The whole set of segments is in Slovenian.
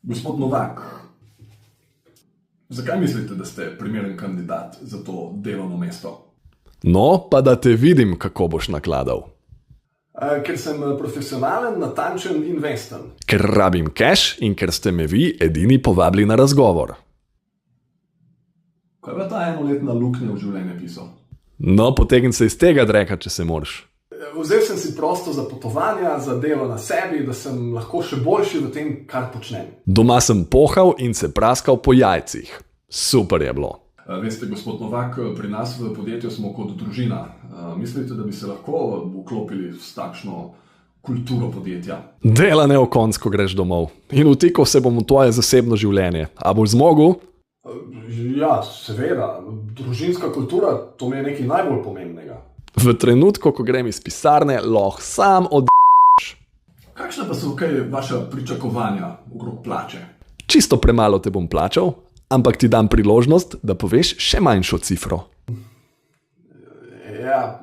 Gospod Novak, zakaj mislite, da ste primeren kandidat za to delovno mesto? No, pa da te vidim, kako boš nakladal. Ker sem profesionalen, natančen in vesten. Ker rabim cash in ker ste me vi edini povabili na razgovor. Kaj pa ta enoletna luknja v življenjepisu? No, potegni se iz tega dreka, če se moraš. Vzel sem si prosto za potovanja, za delo na sebi, da sem lahko še boljši v tem, kar počnem. Doma sem pohal in se praskal po jajcih. Super je bilo. Veste, gospod Novak, pri nas v podjetju smo kot družina. Mislite, da bi se lahko vklopili s takšno kulturo podjetja? Dela ne o konc, ko greš domov. In vtikal se bom v tvoje zasebno življenje. A boš zmogel? Ja, seveda. Družinska kultura, to mi je nekaj najbolj pomembnega. V trenutku, ko grem iz pisarne, lahko sam Kakšna pa so vaša pričakovanja okrog plače? Čisto premalo te bom plačal, ampak ti dam priložnost, da poveš še manjšo cifro. Ja,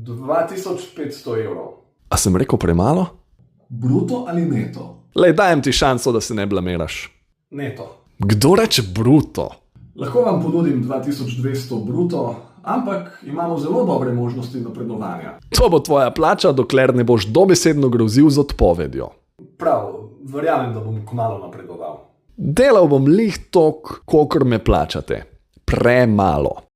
2500 evrov. A sem rekel premalo? Bruto ali neto? Lej, dajem ti šanso, da se ne blamiraš. Neto. Kdo reče bruto? Lahko vam ponudim 2200 bruto, ampak imamo zelo dobre možnosti napredovanja. To bo tvoja plača, dokler ne boš dobesedno grozil z odpovedjo. Prav, verjamem, da bom kmalu napredoval. Delal bom lih tok, kolikor me plačate. Premalo.